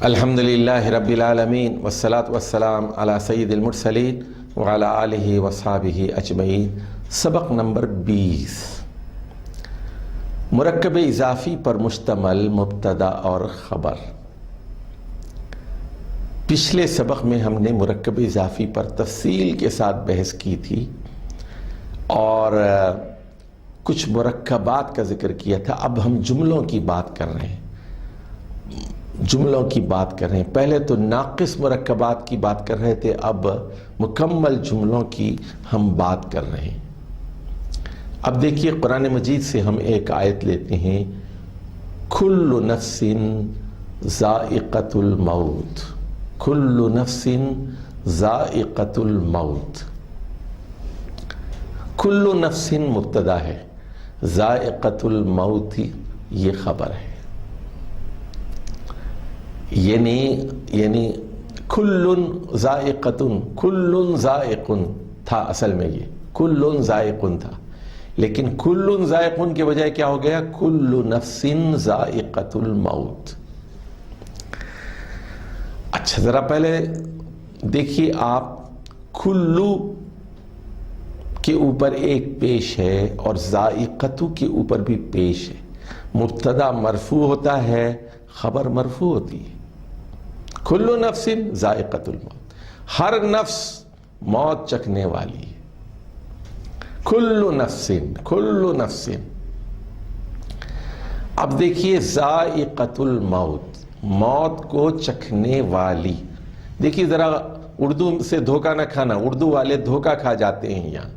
الحمدللہ رب العالمین والصلاة والسلام علی سید المرسلین وعلی آلہ وصحبہ اجمعین۔ سبق نمبر 20، مرکب اضافی پر مشتمل مبتدا اور خبر۔ پچھلے سبق میں ہم نے مرکب اضافی پر تفصیل کے ساتھ بحث کی تھی اور کچھ مرکبات کا ذکر کیا تھا۔ اب ہم جملوں کی بات کر رہے ہیں، پہلے تو ناقص مرکبات کی بات کر رہے تھے، اب مکمل جملوں کی ہم بات کر رہے ہیں۔ اب دیکھیے قرآن مجید سے ہم ایک آیت لیتے ہیں، کل نفس ذائقۃ الموت۔ کل نفس ذائقۃ الموت۔ کل نفس مبتدا ہے، ذائقۃ الموت یہ خبر ہے۔ یعنی کل ذائقۃن، کل ذائقن تھا، اصل میں یہ کل ذائقن تھا، لیکن کل ذائقن کے بجائے کیا ہو گیا؟ کل نفس ذائقۃ الموت۔ اچھا ذرا پہلے دیکھیے آپ، کلو کے اوپر ایک پیش ہے اور ذائقۃ کے اوپر بھی پیش ہے۔ مبتدا مرفوع ہوتا ہے، خبر مرفوع ہوتی ہے۔ کل نفس ذائقۃ الموت، ہر نفس موت چکھنے والی ہے۔ کل نفس، کل نفس۔ اب دیکھیے ذائقۃ الموت، موت کو چکھنے والی۔ دیکھیے ذرا اردو سے دھوکہ نہ کھانا، اردو والے دھوکہ کھا جاتے ہیں یہاں۔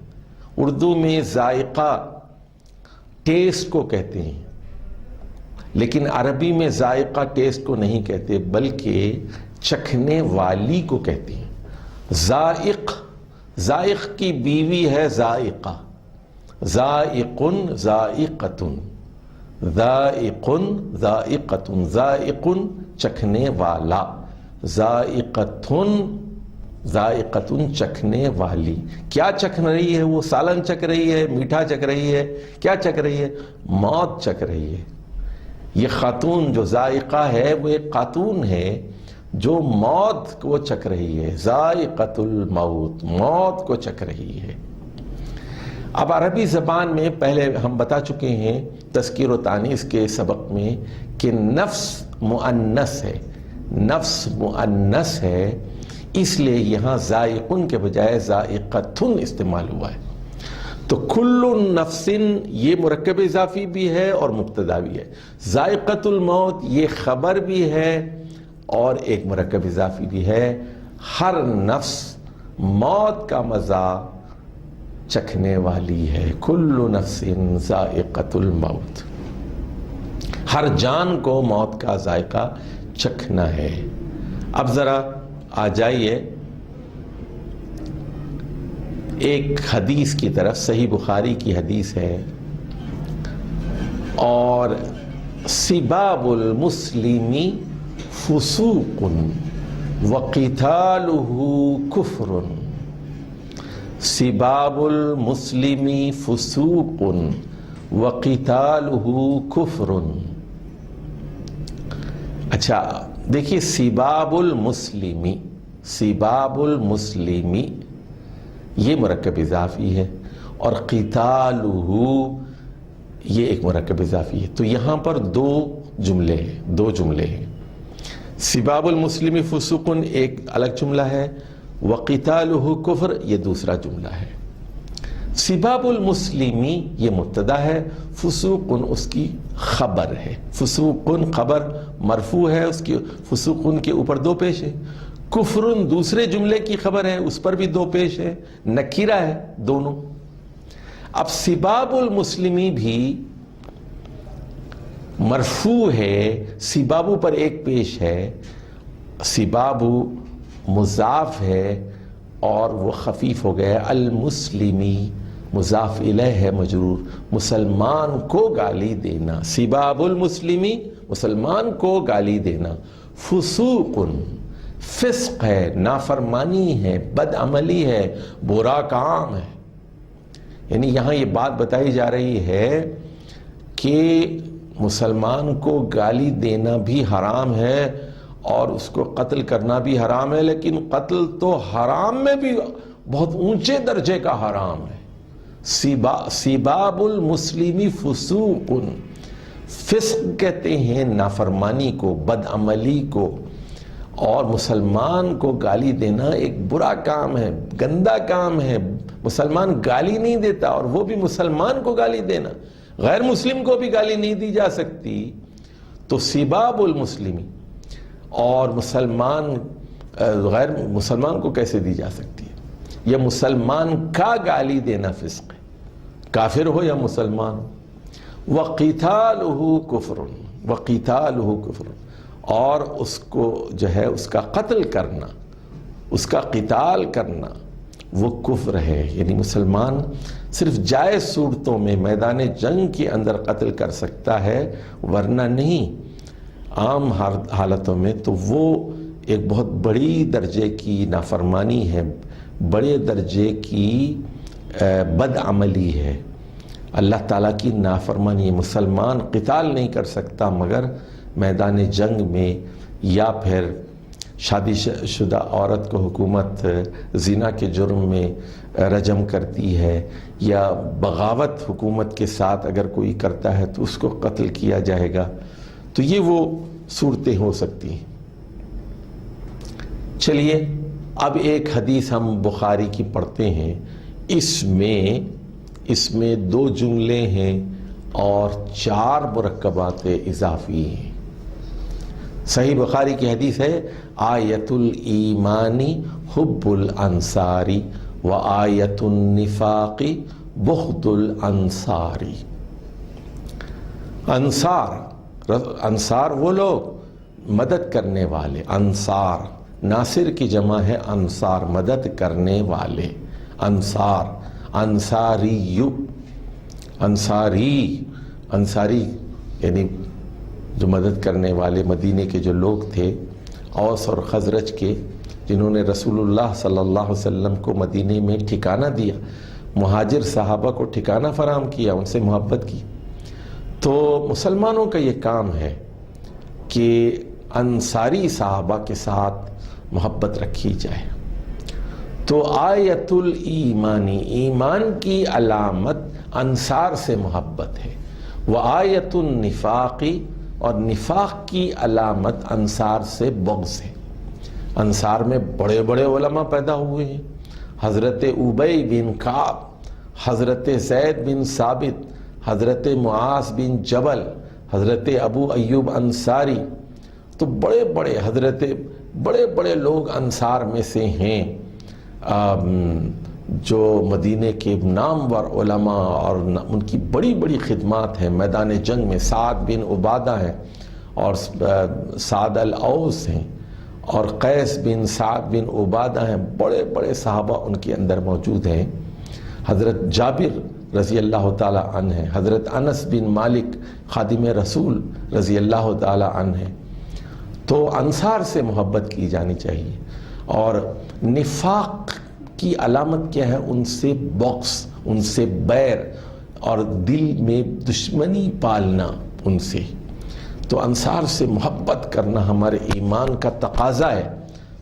اردو میں ذائقہ ٹیسٹ کو کہتے ہیں، لیکن عربی میں ذائقہ ٹیسٹ کو نہیں کہتے بلکہ چکھنے والی کو کہتے ہیں۔ ذائق، ذائق کی بیوی ہے ذائقہ۔ ذائقن، ذائقتن، ذائقن، ذائقتن، ذائقن چکھنے والا، ذائقتن، ذائقتن چکھنے والی۔ کیا چکھ رہی ہے وہ؟ سالن چکھ رہی ہے، میٹھا چکھ رہی ہے، کیا چکھ رہی ہے؟ موت چکھ رہی ہے۔ یہ خاتون جو ذائقہ ہے وہ ایک خاتون ہے جو موت کو چکھ رہی ہے۔ ذائقۃ الموت، موت کو چکھ رہی ہے۔ اب عربی زبان میں پہلے ہم بتا چکے ہیں تذکیر و تانیث کے سبق میں کہ نفس مؤنث ہے، نفس مؤنث ہے، اس لیے یہاں ذائقن کے بجائے ذائقتن استعمال ہوا ہے۔ تو کل نفس یہ مرکب اضافی بھی ہے اور مبتدا بھی ہے۔ ذائقۃ الموت یہ خبر بھی ہے اور ایک مرکب اضافی بھی ہے۔ ہر نفس موت کا مزہ چکھنے والی ہے۔ کل نفس ذائقۃ الموت، ہر جان کو موت کا ذائقہ چکھنا ہے۔ اب ذرا آ جائیے ایک حدیث کی طرف، صحیح بخاری کی حدیث ہے، اور سباب المسلم فسوق وقتالہ کفر۔ سباب المسلم فسوق وقتالہ کفر۔ اچھا دیکھیے، سباب المسلم، سباب المسلم یہ مرکب اضافی ہے اور قتالہ یہ ایک مرکب اضافی ہے۔ تو یہاں پر دو جملے ہیں۔ سباب المسلم فسوق ایک الگ جملہ ہے، وقتالہ کفر یہ دوسرا جملہ ہے۔ سباب المسلم یہ مبتدا ہے، فسوق اس کی خبر ہے۔ فسوق خبر مرفوع ہے، اس کی فسوق کے اوپر دو پیش ہے۔ کفر دوسرے جملے کی خبر ہے، اس پر بھی دو پیش ہے، نکیرہ ہے دونوں۔ اب سباب المسلمی بھی مرفوع ہے، سبابو پر ایک پیش ہے، سبابو مضاف ہے اور وہ خفیف ہو گیا۔ المسلمی مضاف الیہ ہے مجرور، مسلمان کو گالی دینا۔ سباب المسلمی مسلمان کو گالی دینا۔ فسوق فسق ہے، نافرمانی ہے، بدعملی ہے، برا کام ہے۔ یعنی یہاں یہ بات بتائی جا رہی ہے کہ مسلمان کو گالی دینا بھی حرام ہے اور اس کو قتل کرنا بھی حرام ہے، لیکن قتل تو حرام میں بھی بہت اونچے درجے کا حرام ہے۔ سباب المسلمی فسوق، فسق کہتے ہیں نافرمانی کو، بدعملی کو، اور مسلمان کو گالی دینا ایک برا کام ہے، گندا کام ہے۔ مسلمان گالی نہیں دیتا، اور وہ بھی مسلمان کو گالی دینا، غیر مسلم کو بھی گالی نہیں دی جا سکتی۔ تو سباب المسلمی، اور غیر مسلمان کو کیسے دی جا سکتی ہے؟ یہ مسلمان کا گالی دینا فسق ہے، کافر ہو یا مسلمان ہو۔ وَقِتَالُهُ كُفْرٌ وَقِتَالُهُ كُفْرٌ، اور اس کو جو ہے اس کا قتل کرنا، اس کا قتال کرنا وہ کفر ہے۔ یعنی مسلمان صرف جائز صورتوں میں میدان جنگ کے اندر قتل کر سکتا ہے، ورنہ نہیں۔ عام حالتوں میں تو وہ ایک بہت بڑی درجے کی نافرمانی ہے، بڑے درجے کی بدعملی ہے، اللہ تعالیٰ کی نافرمانی۔ مسلمان قتال نہیں کر سکتا مگر میدان جنگ میں، یا پھر شادی شدہ عورت کو حکومت زنا کے جرم میں رجم کرتی ہے، یا بغاوت حکومت کے ساتھ اگر کوئی کرتا ہے تو اس کو قتل کیا جائے گا۔ تو یہ وہ صورتیں ہو سکتی ہیں۔ چلیے اب ایک حدیث ہم بخاری کی پڑھتے ہیں، اس میں 2 جملے ہیں اور 4 مرکبات اضافی ہیں۔ صحیح بخاری کی حدیث ہے، آیت الایمانی حب الانصاری و آیت النفاقی بغض الانصاری۔ انصار وہ لوگ مدد کرنے والے، انصار ناصر کی جمع ہے انصار، مدد کرنے والے، انصار، انصاری یعنی جو مدد کرنے والے مدینے کے جو لوگ تھے، اوس اور خزرج کے، جنہوں نے رسول اللہ صلی اللہ علیہ وسلم کو مدینے میں ٹھکانہ دیا، مہاجر صحابہ کو ٹھکانہ فراہم کیا، ان سے محبت کی۔ تو مسلمانوں کا یہ کام ہے کہ انصاری صحابہ کے ساتھ محبت رکھی جائے۔ تو آیت الایمانی، ایمان کی علامت انصار سے محبت ہے، وہ آیت النفاقی، اور نفاق کی علامت انصار سے بغض ہے۔ انصار میں بڑے بڑے علماء پیدا ہوئے ہیں، حضرت ابی بن کعب، حضرت زید بن ثابت، حضرت معاذ بن جبل، حضرت ابو ایوب انصاری، تو بڑے بڑے لوگ انصار میں سے ہیں، جو مدینے کے نامور علماء، اور ان کی بڑی بڑی خدمات ہیں میدان جنگ میں۔ سعد بن عبادہ ہیں، اور سعد الاوس ہیں، اور قیس بن سعد بن عبادہ ہیں، بڑے بڑے صحابہ ان کے اندر موجود ہیں۔ حضرت جابر رضی اللہ تعالیٰ عنہ ہیں، حضرت انس بن مالک خادم رسول رضی اللہ تعالیٰ عنہ ہیں۔ تو انصار سے محبت کی جانی چاہیے۔ اور نفاق کی علامت کیا ہے؟ ان سے بغض، ان سے بیر، اور دل میں دشمنی پالنا ان سے۔ تو انصار سے محبت کرنا ہمارے ایمان کا تقاضا ہے۔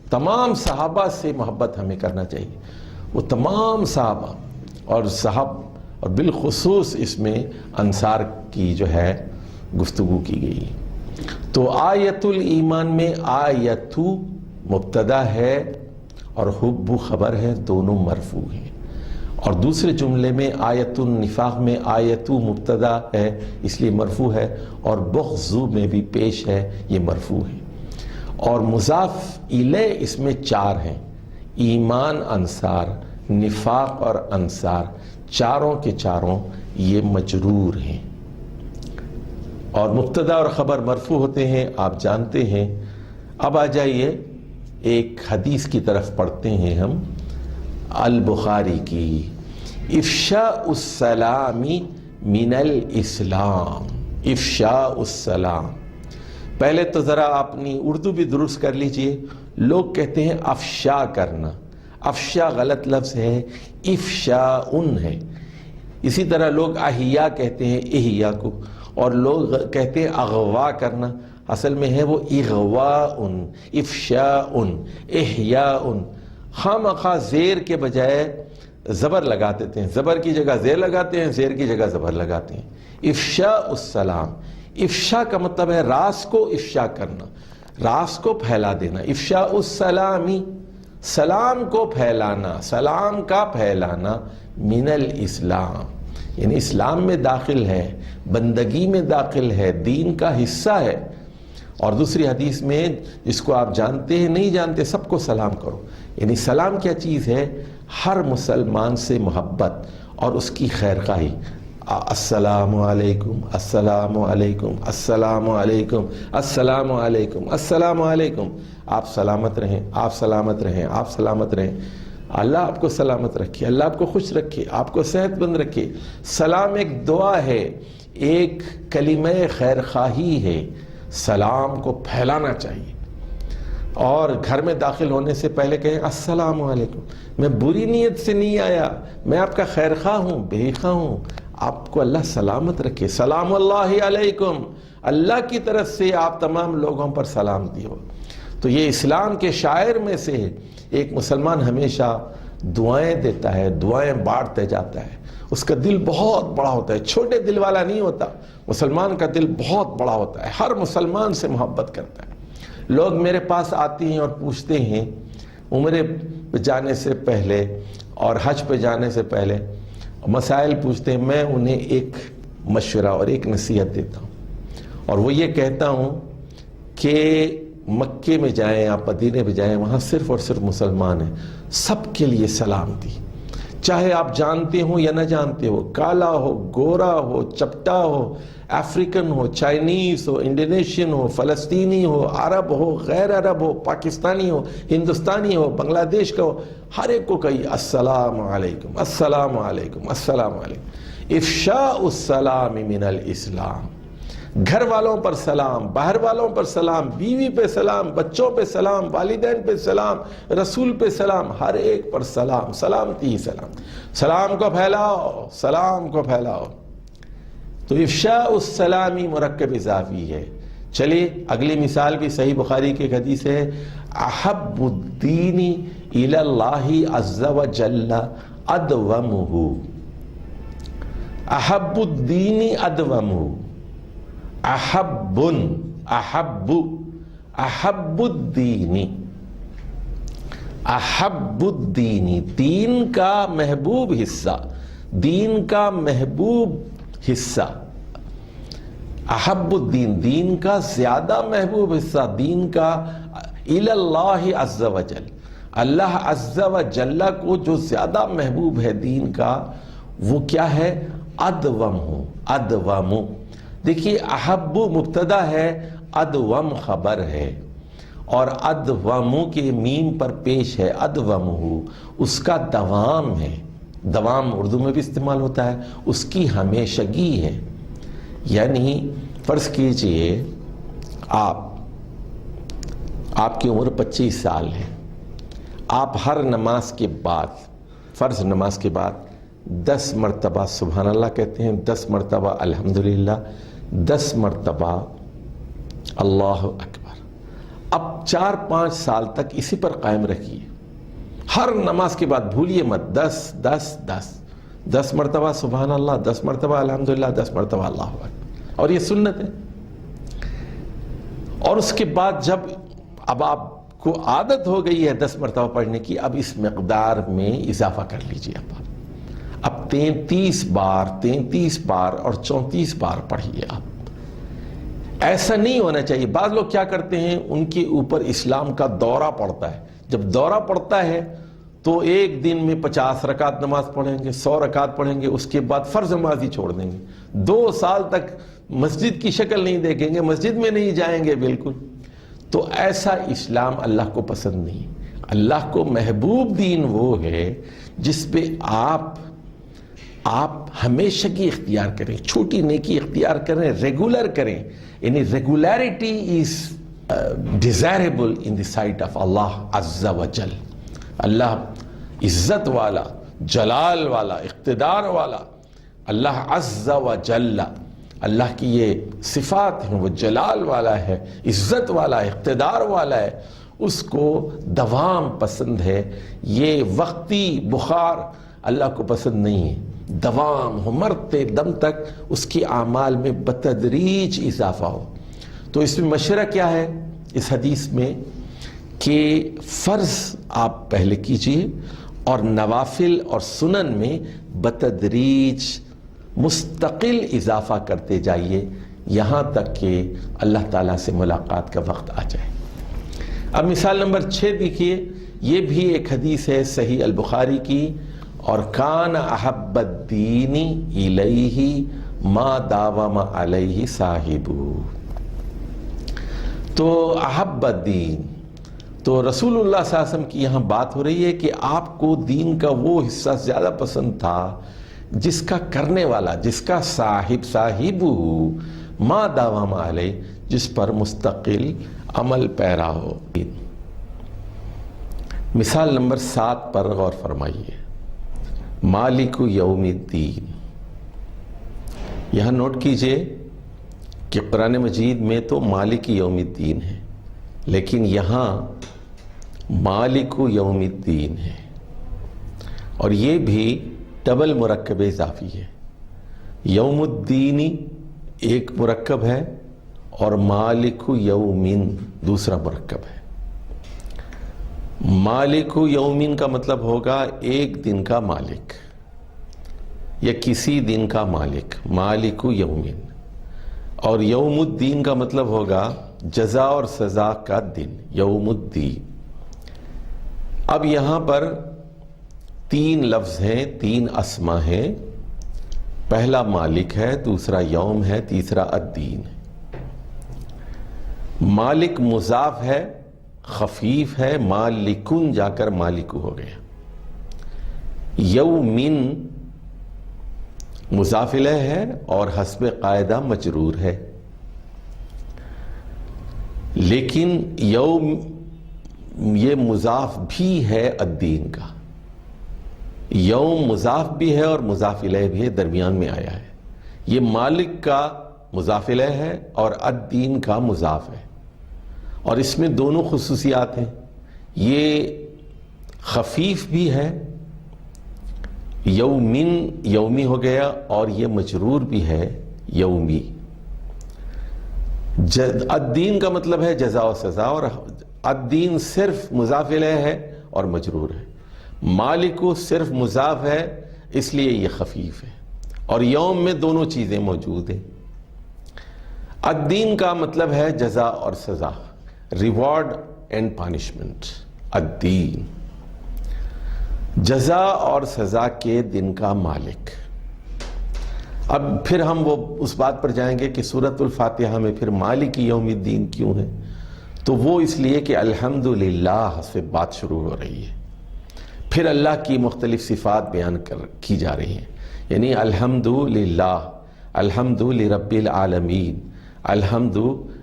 تمام صحابہ سے محبت ہمیں کرنا چاہیے، وہ تمام صحابہ، اور بالخصوص اس میں انصار کی جو ہے گفتگو کی گئی۔ تو آیت الایمان میں آیتو مبتدا ہے اور حب خبر ہے، دونوں مرفوع ہیں۔ اور دوسرے جملے میں آیت النفاق میں آیتو مبتدا ہے اس لیے مرفوع ہے، اور بغض میں بھی پیش ہے، یہ مرفوع ہے۔ اور مضاف الیہ اس میں 4 ہیں، ایمان انصار، نفاق اور انصار، چاروں کے چاروں یہ مجرور ہیں۔ اور مبتدا اور خبر مرفوع ہوتے ہیں، آپ جانتے ہیں۔ اب آ جائیے ایک حدیث کی طرف پڑھتے ہیں ہم، البخاری کی، افشاء السلام من الاسلام، افشاء السلام۔ پہلے تو ذرا اپنی اردو بھی درست کر لیجئے، لوگ کہتے ہیں افشا کرنا، افشا غلط لفظ ہے، افشاء ہے۔ اسی طرح لوگ احیا کہتے ہیں احیا کو، اور لوگ کہتے ہیں اغوا کرنا، اصل میں ہے وہ اغواء، افشاء، احیاء. خواہ زیر کے بجائے زبر لگا دیتے ہیں، زبر کی جگہ زیر لگاتے ہیں، زیر کی جگہ زبر لگاتے ہیں. افشاء السلام. افشاء کا مطلب ہے راز کو افشاء کرنا، راز کو پھیلا دینا. افشاء السلامی، سلام کو پھیلانا، سلام کا پھیلانا. من الاسلام، یعنی اسلام میں داخل ہے، بندگی میں داخل ہے، دین کا حصہ ہے. اور دوسری حدیث میں جس کو آپ جانتے ہیں نہیں جانتے سب کو سلام کرو. یعنی سلام کیا چیز ہے؟ ہر مسلمان سے محبت اور اس کی خیر خواہی. السلام علیکم، السلام علیکم، السلام علیکم، السلام علیکم، السلام علیکم. آپ سلامت رہیں، آپ سلامت رہیں، آپ سلامت رہیں. اللہ آپ کو سلامت رکھے، اللہ آپ کو خوش رکھے، آپ کو صحت مند رکھے. سلام ایک دعا ہے، ایک کلمہ خیر خواہی ہے. سلام کو پھیلانا چاہیے. اور گھر میں داخل ہونے سے پہلے کہیں السلام علیکم. میں بری نیت سے نہیں آیا، میں آپ کا خیر خواہ ہوں، بے خواہ ہوں. آپ کو اللہ سلامت رکھے. سلام اللہ علیکم، اللہ کی طرف سے آپ تمام لوگوں پر سلام دیو. تو یہ اسلام کے شاعر میں سے ایک مسلمان ہمیشہ دعائیں دیتا ہے، دعائیں بانٹتے جاتا ہے. اس کا دل بہت بڑا ہوتا ہے، چھوٹے دل والا نہیں ہوتا. مسلمان کا دل بہت بڑا ہوتا ہے، ہر مسلمان سے محبت کرتا ہے. لوگ میرے پاس آتے ہیں اور پوچھتے ہیں عمرے پہ جانے سے پہلے اور حج پہ جانے سے پہلے مسائل پوچھتے ہیں. میں انہیں ایک مشورہ اور ایک نصیحت دیتا ہوں، اور وہ یہ کہتا ہوں کہ مکے میں جائیں، آپ مدینے میں جائیں، وہاں صرف اور صرف مسلمان ہیں. سب کے لیے سلام دی، چاہے آپ جانتے ہو یا نہ جانتے ہو، کالا ہو، گورا ہو، چپٹا ہو، افریقن ہو، چائنیز ہو، انڈونیشین ہو، فلسطینی ہو، عرب ہو، غیر عرب ہو، پاکستانی ہو، ہندوستانی ہو، بنگلہ دیش کا ہو. ہر ایک کو کہیے السلام علیکم، السلام علیکم، السلام علیکم. افشاء السلام من الاسلام. گھر والوں پر سلام، باہر والوں پر سلام، بیوی پہ سلام، بچوں پہ سلام، والدین پہ سلام، رسول پہ سلام، ہر ایک پر سلام. سلامتی ہی سلام. سلام کو پھیلاؤ، سلام کو پھیلاؤ. تو افشاء السلامی مرکب اضافی ہے. چلیے اگلی مثال بھی صحیح بخاری کی ایک حدیث ہے. احب الدین الی اللہ عز وجل ادومہ. احب الدین ادومہ. احب الدین، احب الدین، دین کا محبوب حصہ، دین کا محبوب حصہ. احب الدین، دین کا زیادہ محبوب حصہ، دین کا الی اللہ عز وجل، اللہ عز وجل کو جو زیادہ محبوب ہے دین کا، وہ کیا ہے؟ ادوم ہو، ادوم. دیکھیے احب مبتدا ہے، ادوم خبر ہے، اور ادوم کے میم پر پیش ہے ادومہ، اس کا دوام ہے. دوام اردو میں بھی استعمال ہوتا ہے، اس کی ہمیشگی ہے. یعنی فرض کیجئے آپ کی عمر 25 سال ہے، آپ ہر نماز کے بعد، فرض نماز کے بعد 10 مرتبہ سبحان اللہ کہتے ہیں، 10 مرتبہ الحمدللہ، 10 مرتبہ اللہ اکبر. اب 4-5 سال تک اسی پر قائم رکھیے، ہر نماز کے بعد بھولیے مت 10 مرتبہ سبحان اللہ، 10 مرتبہ الحمدللہ، 10 مرتبہ اللہ اکبر. اور یہ سنت ہے. اور اس کے بعد جب اب آپ کو عادت ہو گئی ہے 10 مرتبہ پڑھنے کی، اب اس مقدار میں اضافہ کر لیجئے. اب 33 بار اور 34 بار پڑھیے. آپ ایسا نہیں ہونا چاہیے. بعض لوگ کیا کرتے ہیں، ان کے اوپر اسلام کا دورہ پڑتا ہے. جب دورہ پڑتا ہے تو ایک دن میں 50 رکعت نماز پڑھیں گے، 100 رکعت پڑھیں گے، اس کے بعد فرض نماز ہی چھوڑ دیں گے. 2 سال تک مسجد کی شکل نہیں دیکھیں گے، مسجد میں نہیں جائیں گے بالکل. تو ایسا اسلام اللہ کو پسند نہیں. اللہ کو محبوب دین وہ ہے جس پہ آپ ہمیشگی اختیار کریں، چھوٹی نیکی اختیار کریں، ریگولر کریں. یعنی regularity is desirable in the sight of اللہ عز وجل. اللہ عزت والا، جلال والا، اقتدار والا، اللہ عز وجل، اللہ کی یہ صفات ہیں، وہ جلال والا ہے، عزت والا ہے، اقتدار والا ہے، اس کو دوام پسند ہے۔ یہ وقتی بخار اللہ کو پسند نہیں ہے، دوام ہو، مرتے دم تک اس کے اعمال میں بتدریج اضافہ ہو۔ تو اس میں مشورہ کیا ہے اس حدیث میں کہ فرض آپ پہلے کیجئے اور نوافل اور سنن میں بتدریج مستقل اضافہ کرتے جائیے یہاں تک کہ اللہ تعالیٰ سے ملاقات کا وقت آ جائے۔ اب مثال نمبر 6 دیکھیے، یہ بھی ایک حدیث ہے صحیح البخاری کی، اور کان احب الدین الیہ ما داوم علیہ صاحبہ۔ تو احب الدین، تو رسول اللہ صلی اللہ علیہ وسلم کی یہاں بات ہو رہی ہے کہ آپ کو دین کا وہ حصہ زیادہ پسند تھا جس کا کرنے والا، جس کا صاحب ما داوم علیہ، جس پر مستقل عمل پیرا ہو۔ مثال نمبر 7 پر غور فرمائیے، مالک یوم الدین۔ یہاں نوٹ کیجئے کہ قرآن مجید میں تو مالک یوم الدین ہے، لیکن یہاں مالک یوم الدین ہے، اور یہ بھی ڈبل مرکب اضافی ہے۔ یوم الدین ایک مرکب ہے اور مالک یومن دوسرا مرکب ہے۔ مالک یومن کا مطلب ہوگا ایک دن کا مالک یا کسی دن کا مالک، مالک یومن، اور یوم الدین کا مطلب ہوگا جزا اور سزا کا دن، یوم الدین۔ اب یہاں پر 3 لفظ ہیں، 3 اسما ہیں، پہلا مالک ہے، دوسرا یوم ہے، تیسرا الدین ہے۔ مالک مضاف ہے، خفیف ہے، مالکن جا کر مالک ہو گیا۔ یومن مضاف الیہ ہے اور حسب قاعدہ مجرور ہے، لیکن یوم یہ مضاف بھی ہے الدین کا، یوم مضاف بھی ہے اور مضاف الیہ بھی ہے، درمیان میں آیا ہے۔ یہ مالک کا مضاف الیہ ہے اور الدین کا مضاف ہے، اور اس میں دونوں خصوصیات ہیں، یہ خفیف بھی ہے، یومن یومی ہو گیا، اور یہ مجرور بھی ہے یومی۔ الدین کا مطلب ہے جزا و سزا، اور الدین صرف مضاف الیہ ہے اور مجرور ہے۔ مالک صرف مضاف ہے، اس لیے یہ خفیف ہے، اور یوم میں دونوں چیزیں موجود ہیں۔ الدین کا مطلب ہے جزا اور سزا، ریوارڈ اینڈ پانشمنٹ، الدین، جزا اور سزا کے دن کا مالک۔ اب پھر ہم وہ اس بات پر جائیں گے کہ سورۃ الفاتحہ میں پھر مالک یوم الدین کیوں ہے، تو وہ اس لیے کہ الحمدللہ سے بات شروع ہو رہی ہے، پھر اللہ کی مختلف صفات بیان کی جا رہی ہیں، یعنی الحمدللہ، الحمد لرب العالمین، الحمد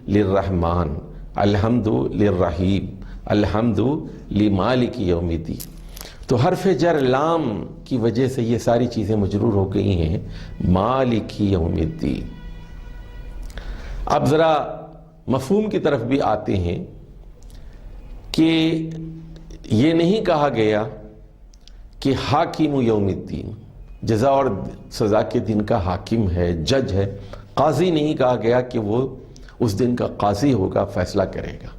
للرحمن، الحمد للرحیم، الحمد لمالک یوم الدین۔ تو حرف جر لام کی وجہ سے یہ ساری چیزیں مجرور ہو گئی ہیں، مالک یوم الدین۔ اب ذرا مفہوم کی طرف بھی آتے ہیں کہ یہ نہیں کہا گیا کہ حاکم یوم الدین، جزا اور سزا کے دن کا حاکم ہے، جج ہے۔ قاضی نہیں کہا گیا کہ وہ اس دن کا قاضی ہوگا، فیصلہ کرے گا،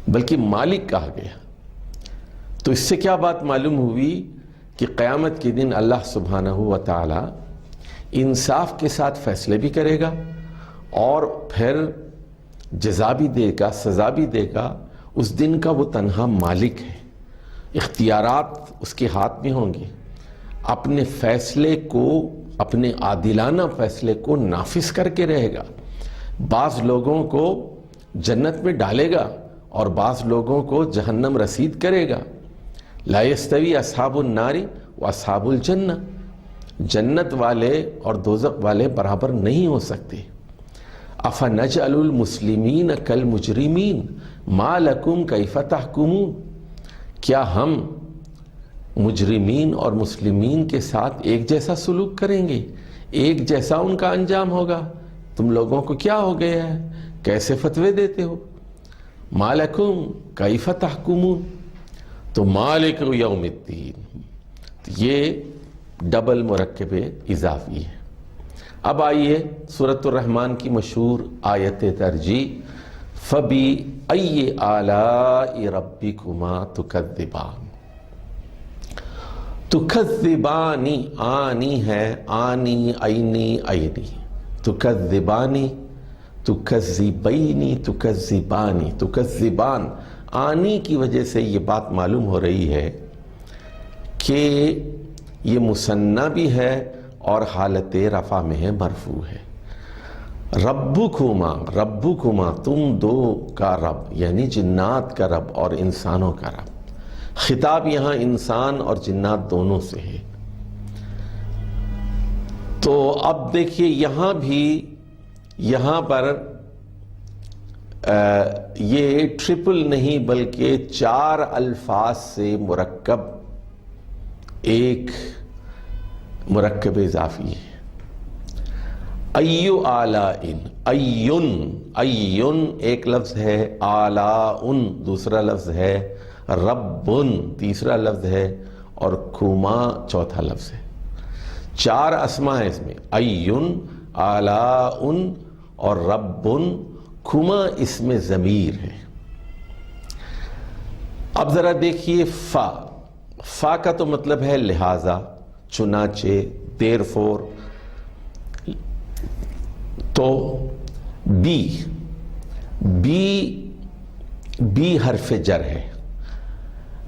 بلکہ مالک کہا گیا۔ تو اس سے کیا بات معلوم ہوئی کہ قیامت کے دن اللہ سبحانہ و تعالی انصاف کے ساتھ فیصلے بھی کرے گا اور پھر جزا بھی دے گا، سزا بھی دے گا۔ اس دن کا وہ تنہا مالک ہے، اختیارات اس کے ہاتھ میں ہوں گے، اپنے فیصلے کو، اپنے عادلانہ فیصلے کو نافذ کر کے رہے گا۔ بعض لوگوں کو جنت میں ڈالے گا اور بعض لوگوں کو جہنم رسید کرے گا۔ لا یستوی اصحاب النار و اصحاب الجنہ، جنت والے اور دوزخ والے برابر نہیں ہو سکتے۔ افنجعل المسلمین کالمجرمین ما لکم کیف تحکمون، کیا ہم مجرمین اور مسلمین کے ساتھ ایک جیسا سلوک کریں گے؟ ایک جیسا ان کا انجام ہوگا. تم لوگوں کو کیا ہو گیا ہے؟ کیسے فتوے دیتے ہو؟ مالکم کیف تحکمون. تو مالک یوم الدین یہ ڈبل مرکب اضافی ہے. اب آئیے سورۃ الرحمن کی مشہور آیت ترجیح فَبِأَيِّ آلَاءِ رَبِّكُمَا تُكَذِّبَانِ. تُكَذِّبَانِ آنی ہے، آنی عینی عینی، تُكَذِّبَانِ تُكَذِّبَيْنِ تُكَذِّبَانِ. تُكَذِّبان آنی کی وجہ سے یہ بات معلوم ہو رہی ہے کہ یہ مثنیٰ بھی ہے اور حالت رفع میں ہے، مرفوع ہے. ربکما، ربکما تم دو کا رب، یعنی جنات کا رب اور انسانوں کا رب. خطاب یہاں انسان اور جنات دونوں سے ہے. تو اب دیکھیے یہاں بھی، یہاں پر یہ ٹرپل نہیں بلکہ 4 الفاظ سے مرکب ایک مرکب اضافی ہے. ایو آلائن، ایون، ایون ایک لفظ ہے، آلاؤن دوسرا لفظ ہے، ربن تیسرا لفظ ہے، اور کما چوتھا لفظ ہے. 4 اسماء ہیں اس میں، ایون، آلاؤن اور ربن. کما اس میں ضمیر ہے. اب ذرا دیکھیے فا. فا کا تو مطلب ہے لہذا، چنانچہ، دیر فور. تو بی، بی حرف جر ہے.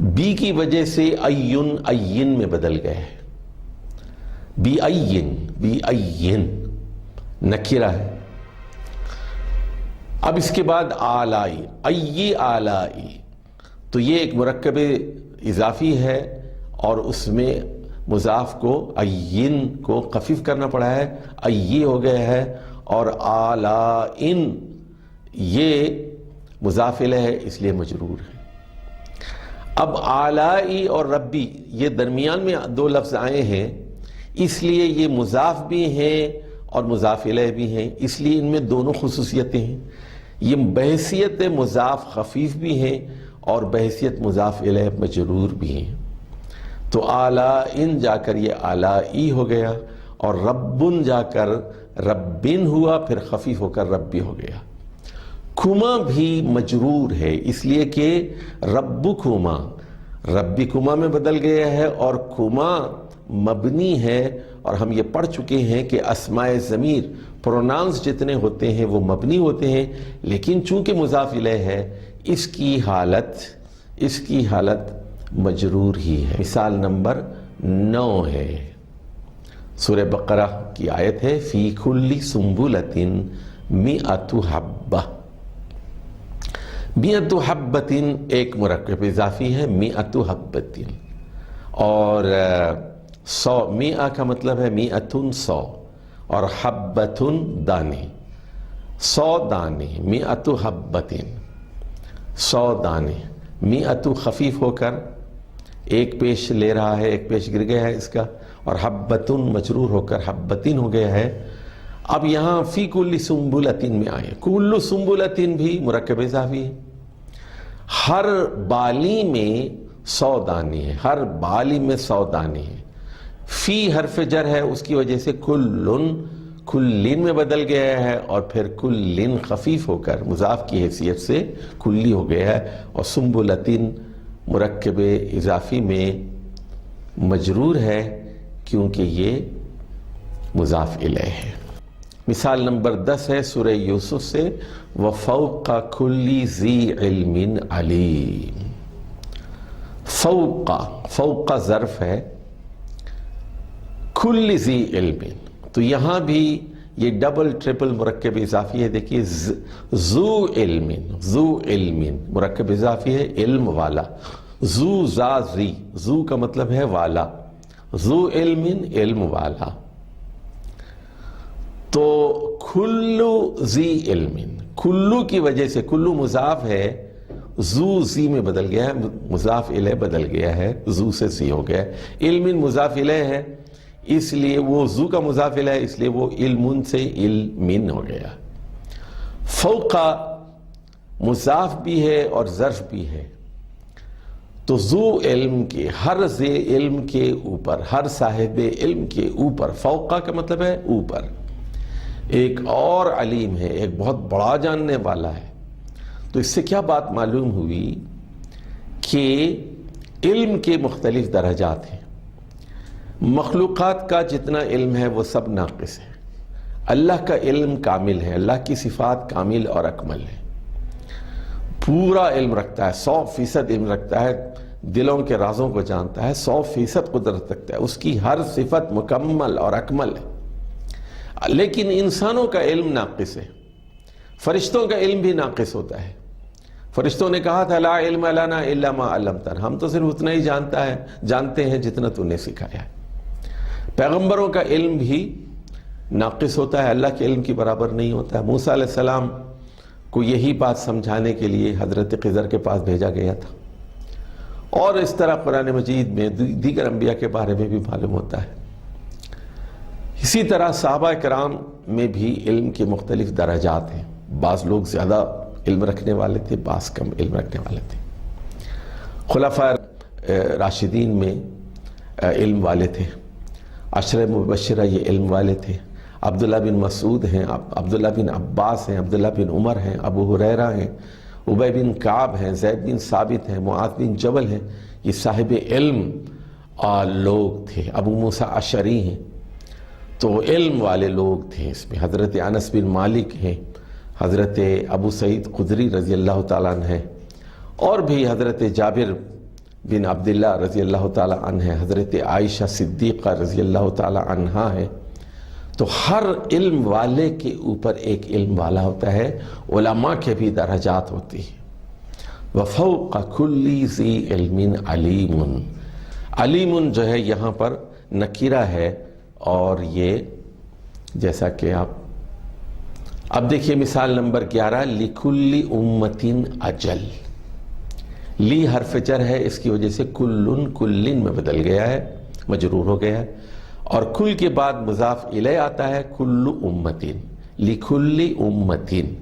بی کی وجہ سے ایون این میں بدل گئے ہے. بی این، بی این نکرہ ہے. اب اس کے بعد آلائی، ای آلائی، تو یہ ایک مرکب اضافی ہے اور اس میں مضاف کو این کو خفیف کرنا پڑا ہے، ای ہو گیا ہے. اور آلائن یہ مضاف الیہ ہے اس لیے مجرور ہے. اب آلائی اور ربی یہ درمیان میں 2 لفظ آئے ہیں، اس لیے یہ مضاف بھی ہیں اور مضاف الیہ بھی ہیں. اس لیے ان میں دونوں خصوصیتیں ہیں. یہ بحیثیت مضاف خفیف بھی ہیں اور بحیثیت مضاف الیہ مجرور بھی ہیں. تو آلائن جا کر یہ آلائی ہو گیا اور ربن جا کر ربن ہوا، پھر خفیف ہو کر ربی ہو گیا. کما بھی مجرور ہے اس لیے کہ ربکما ربکما میں بدل گیا ہے اور کما مبنی ہے. اور ہم یہ پڑھ چکے ہیں کہ اسماء ضمیر پروناؤنس جتنے ہوتے ہیں وہ مبنی ہوتے ہیں، لیکن چونکہ مضاف الیہ ہے اس کی حالت مجرور ہی ہے. مثال نمبر 9 ہے، سورہ بقرہ کی آیت ہے فی کل سنبلۃ مئۃ حبہ. مئۃ حبۃ ایک مرکب اضافی ہے، مئۃ حبۃ. اور 100، مئہ کا مطلب ہے مئۃ 100 اور حبۃ دانے، 100 دانے. مئۃ حبۃ 100 دانے. مئۃ خفیف ہو کر ایک پیش لے رہا ہے، ایک پیش گر گیا ہے اس کا، اور حبۃ مجرور ہو کر حبۃ ہو گیا ہے. اب یہاں فی کل سنبلۃ میں آئے، کل سنبلۃ بھی مرکب اضافی ہے. ہر بالی میں 100 دانے ہیں، ہر بالی میں 100 دانے ہیں. فی حرف جر ہے اس کی وجہ سے کلن میں بدل گیا ہے اور پھر کلن خفیف ہو کر مضاف کی حیثیت سے کلی ہو گیا ہے. اور سنبلۃ مرکب اضافی میں مجرور ہے کیونکہ یہ مضاف الیہ ہے. مثال نمبر 10 ہے سورہ یوسف سے وَفَوْقَ كُلِّ ذِي عِلْمٍ عَلِيمٍ. فوق ظرف ہے، کل ذی علم، تو یہاں بھی یہ ڈبل ٹرپل مرکب اضافی ہے. دیکھیے ذو علم مرکب اضافی ہے، علم والا. ذو ذا ذی، ذو کا مطلب ہے والا، ذو علم والا. تو کلو ذی علم، کلو کی وجہ سے کلو مضاف ہے، ذو ذی میں بدل گیا ہے، مضاف الیہ بدل گیا ہے، ذو سے ذی ہو گیا ہے. علم مضاف الیہ ہے اس لیے وہ ذو کا مضاف الیہ ہے، اس لیے وہ علم سے علمن ہو گیا۔ فوق مضاف بھی ہے اور ظرف بھی ہے، تو ذو علم کے، ہر ذی علم کے اوپر، ہر صاحب علم کے اوپر، فوقہ کا مطلب ہے اوپر، ایک اور علیم ہے، ایک بہت بڑا جاننے والا ہے۔ تو اس سے کیا بات معلوم ہوئی کہ علم کے مختلف درجات ہیں۔ مخلوقات کا جتنا علم ہے وہ سب ناقص ہے، اللہ کا علم کامل ہے، اللہ کی صفات کامل اور اکمل ہے، پورا علم رکھتا ہے، 100% علم رکھتا ہے، دلوں کے رازوں کو جانتا ہے، 100% قدرت رکھتا ہے، اس کی ہر صفت مکمل اور اکمل ہے۔ لیکن انسانوں کا علم ناقص ہے، فرشتوں کا علم بھی ناقص ہوتا ہے۔ فرشتوں نے کہا تھا لا علم لنا الا ما علمتنا، ہم تو صرف اتنا ہی جانتے ہیں جتنا تو نے سکھایا ہے۔ پیغمبروں کا علم بھی ناقص ہوتا ہے، اللہ کے علم کی برابر نہیں ہوتا ہے۔ موسیٰ علیہ السلام کو یہی بات سمجھانے کے لیے حضرت خضر کے پاس بھیجا گیا تھا، اور اس طرح قرآن مجید میں دیگر انبیاء کے بارے میں بھی معلوم ہوتا ہے۔ اسی طرح صحابہ کرام میں بھی علم کے مختلف درجات ہیں، بعض لوگ زیادہ علم رکھنے والے تھے، بعض کم علم رکھنے والے تھے۔ خلفاء راشدین میں علم والے تھے، عشرہ مبشرہ یہ علم والے تھے، عبداللہ بن مسعود ہیں، عبداللہ بن عباس ہیں، عبداللہ بن عمر ہیں، ابو ہریرہ ہیں، ابی بن کعب ہیں، زید بن ثابت ہیں، معاذ بن جبل ہیں، یہ صاحب علم لوگ تھے۔ ابو موسیٰ اشعری ہیں، تو علم والے لوگ تھے۔ اس میں حضرت انس بن مالک ہیں، حضرت ابو سعید خدری رضی اللہ تعالیٰ عنہ ہیں، اور بھی حضرت جابر بن عبداللہ رضی اللہ تعالیٰ عنہ ہیں، حضرت عائشہ صدیقہ رضی اللہ تعالیٰ عنہا ہے۔ تو ہر علم والے کے اوپر ایک علم والا ہوتا ہے، علماء کے بھی درجات ہوتی ہیں۔ وَفَوْقَ كُلِّ ذِي عِلْمٍ عَلِيمٌ، علیم جو ہے یہاں پر نکرہ ہے، اور یہ جیسا کہ اب دیکھیے مثال نمبر 11، لِكُلِّ أُمَّةٍ أَجَلٌ، لی حرف جر ہے، اس کی وجہ سے کلن کلن میں بدل گیا ہے، مجرور ہو گیا ہے، اور کل کے بعد مضاف الیہ آتا ہے، کل امتن، لکل امتن،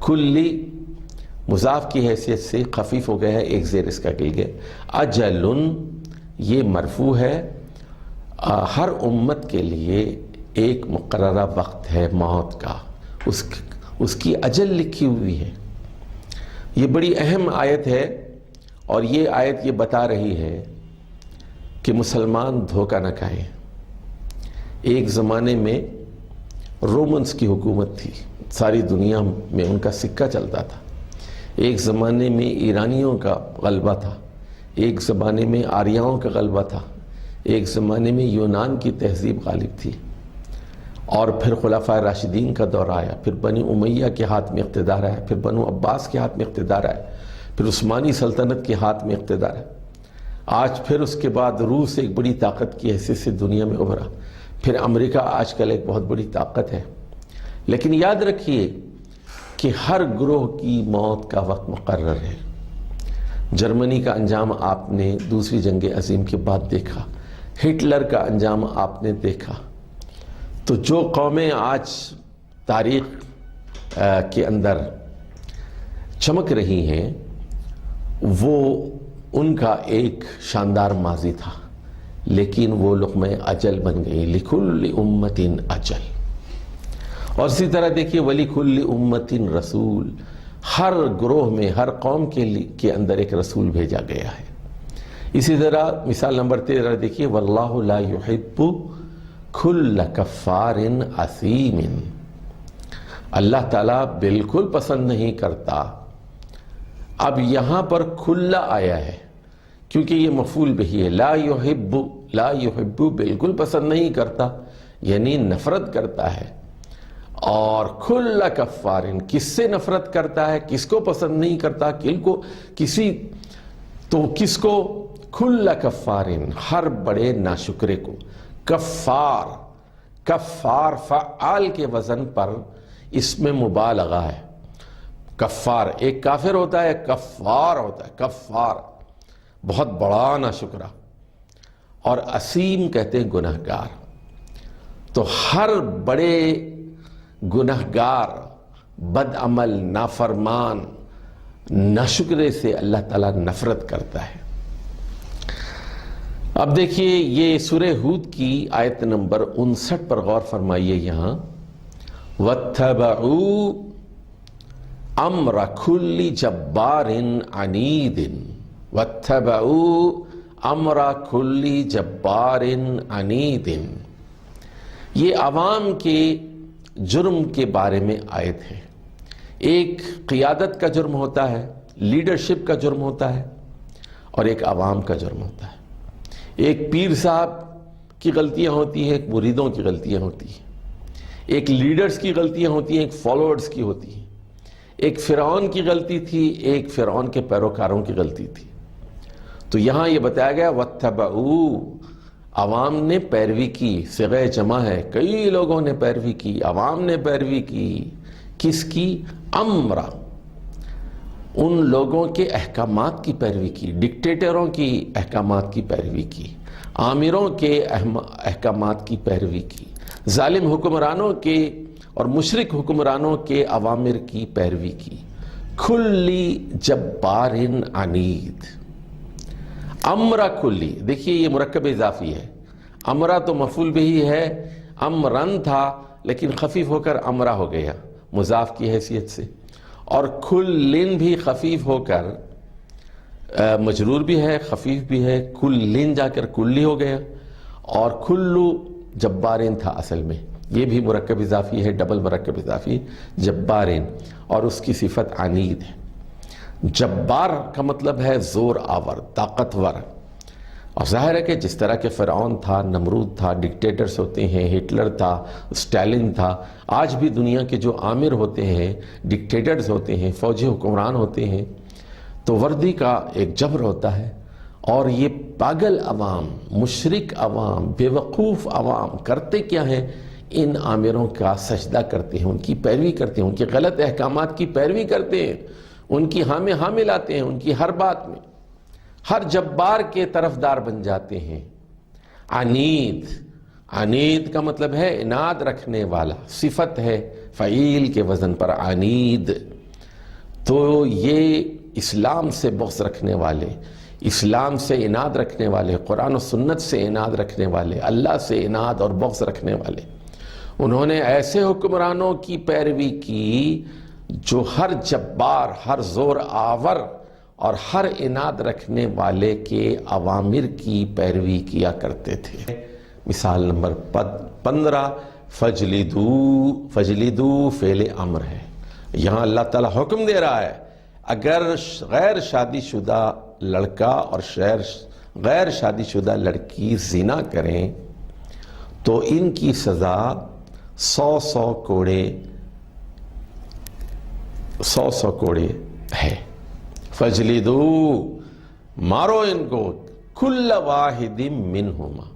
کلی مضاف کی حیثیت سے خفیف ہو گیا ہے، ایک زیر اس کا گل گیا۔ اجلن یہ مرفوع ہے، ہر امت کے لیے ایک مقررہ وقت ہے موت کا، اس کی اجل لکھی ہوئی ہے۔ یہ بڑی اہم آیت ہے، اور یہ آیت یہ بتا رہی ہے کہ مسلمان دھوکہ نہ کھائیں۔ ایک زمانے میں رومنز کی حکومت تھی، ساری دنیا میں ان کا سکہ چلتا تھا۔ ایک زمانے میں ایرانیوں کا غلبہ تھا، ایک زمانے میں آریاؤں کا غلبہ تھا، ایک زمانے میں یونان کی تہذیب غالب تھی، اور پھر خلفاء راشدین کا دور آیا، پھر بنی امیہ کے ہاتھ میں اقتدار آیا، پھر بنو عباس کے ہاتھ میں اقتدار آیا، پھر عثمانی سلطنت کے ہاتھ میں اقتدار ہے، آج پھر اس کے بعد روس ایک بڑی طاقت کی حیثیت سے دنیا میں ابھرا، پھر امریکہ آج کل ایک بہت بڑی طاقت ہے۔ لیکن یاد رکھیے کہ ہر گروہ کی موت کا وقت مقرر ہے۔ جرمنی کا انجام آپ نے دوسری جنگ عظیم کے بعد دیکھا، ہٹلر کا انجام آپ نے دیکھا۔ تو جو قومیں آج تاریخ کے اندر چمک رہی ہیں، وہ ان کا ایک شاندار ماضی تھا، لیکن وہ لقمہ اجل بن گئی، لِكُلِّ أُمَّةٍ أَجَلٌ۔ اور اسی طرح دیکھیے وَلِكُلِّ أُمَّةٍ رَسُولٌ، ہر گروہ میں، ہر قوم کے اندر ایک رسول بھیجا گیا ہے۔ اسی طرح مثال نمبر 13 دیکھیے، وَاللَّهُ لَا يُحِبُّ كُلَّ كَفَّارٍ أَثِيمٍ، اللہ تعالیٰ بالکل پسند نہیں کرتا۔ اب یہاں پر کھلا آیا ہے کیونکہ یہ مفعول بہی ہے، لا یحب بالکل پسند نہیں کرتا، یعنی نفرت کرتا ہے۔ اور کھلا کفارن، کس سے نفرت کرتا ہے، کس کو پسند نہیں کرتا، کس کو کھلا کفارن، ہر بڑے ناشکرے کو۔ کفار فعال کے وزن پر اس میں مبالغہ ہے۔ کفار ایک کافر ہوتا ہے، کفار ہوتا ہے، کفار بہت بڑا ناشکرا، اور اسیم کہتے ہیں گناہگار۔ تو ہر بڑے گنہگار، بد عمل، نافرمان، ناشکرے سے اللہ تعالیٰ نفرت کرتا ہے۔ اب دیکھیے یہ سورہ ہود کی آیت نمبر 59 پر غور فرمائیے یہاں، وَاتَّبَعُوا أَمْرَ كُلِّ جَبَّارٍ عَنِيدٍ وَاتَّبَعُوا أَمْرَ كُلِّ جَبَّارٍ عَنِيدٍ۔ یہ عوام کے جرم کے بارے میں آیت ہے۔ ایک قیادت کا جرم ہوتا ہے، لیڈرشپ کا جرم ہوتا ہے، اور ایک عوام کا جرم ہوتا ہے۔ ایک پیر صاحب کی غلطیاں ہوتی ہیں، ایک مریدوں کی غلطیاں ہوتی ہیں، ایک لیڈرز کی غلطیاں ہوتی ہیں، ایک فالوورز کی ہوتی ہیں۔ ایک فرعون کی غلطی تھی، ایک فرعون کے پیروکاروں کی غلطی تھی۔ تو یہاں یہ بتایا گیا وَاتَّبَعُوا، عوام نے پیروی کی، صیغہ جمع ہے، کئی لوگوں نے پیروی کی، عوام نے پیروی کی، کس کی؟ امرا، ان لوگوں کے احکامات کی پیروی کی، ڈکٹیٹروں کی احکامات کی پیروی کی، آمروں کے احکامات کی پیروی کی، ظالم حکمرانوں کے اور مشرک حکمرانوں کے اوامر کی پیروی کی۔ کلی جبار عنید، امرا کلی، دیکھیے یہ مرکب اضافی ہے۔ امرا تو مفعول بہ ہے، امرن تھا لیکن خفیف ہو کر امرا ہو گیا مضاف کی حیثیت سے، اور کلن بھی خفیف ہو کر مجرور بھی ہے، خفیف بھی ہے، کلن جا کر کلی ہو گیا، اور کلو جبارین تھا اصل میں، یہ بھی مرکب اضافی ہے، ڈبل مرکب اضافی جبارین، اور اس کی صفت عنید ہے۔ جبار کا مطلب ہے زور آور، طاقتور، اور ظاہر ہے کہ جس طرح کے فرعون تھا، نمرود تھا، ڈکٹیٹرز ہوتے ہیں، ہٹلر تھا، اسٹالن تھا، آج بھی دنیا کے جو آمر ہوتے ہیں، ڈکٹیٹرز ہوتے ہیں، فوجی حکمران ہوتے ہیں، تو وردی کا ایک جبر ہوتا ہے، اور یہ پاگل عوام، مشرک عوام، بے وقوف عوام کرتے کیا ہیں؟ ان آمروں کا سجدہ کرتے ہیں، ان کی پیروی کرتے ہیں، ان کے غلط احکامات کی پیروی کرتے ہیں، ان کی ہاں ملاتے ہیں، ان کی ہر بات میں، ہر جبار کے طرفدار بن جاتے ہیں۔ عنید، عنید کا مطلب ہے اناد رکھنے والا، صفت ہے فعیل کے وزن پر عنید۔ تو یہ اسلام سے بغض رکھنے والے، اسلام سے اناد رکھنے والے، قرآن و سنت سے اناد رکھنے والے، اللہ سے اناد اور بغض رکھنے والے، انہوں نے ایسے حکمرانوں کی پیروی کی جو ہر جبار، ہر زور آور اور ہر اناد رکھنے والے کے اوامر کی پیروی کیا کرتے تھے۔ مثال نمبر 15، فجلدو فعل امر ہے، یہاں اللہ تعالیٰ حکم دے رہا ہے اگر غیر شادی شدہ لڑکا اور غیر شادی شدہ لڑکی زنا کریں تو ان کی سزا 100 کوڑے ہے۔ فجلدو، مارو ان کو، کل واحد منہما،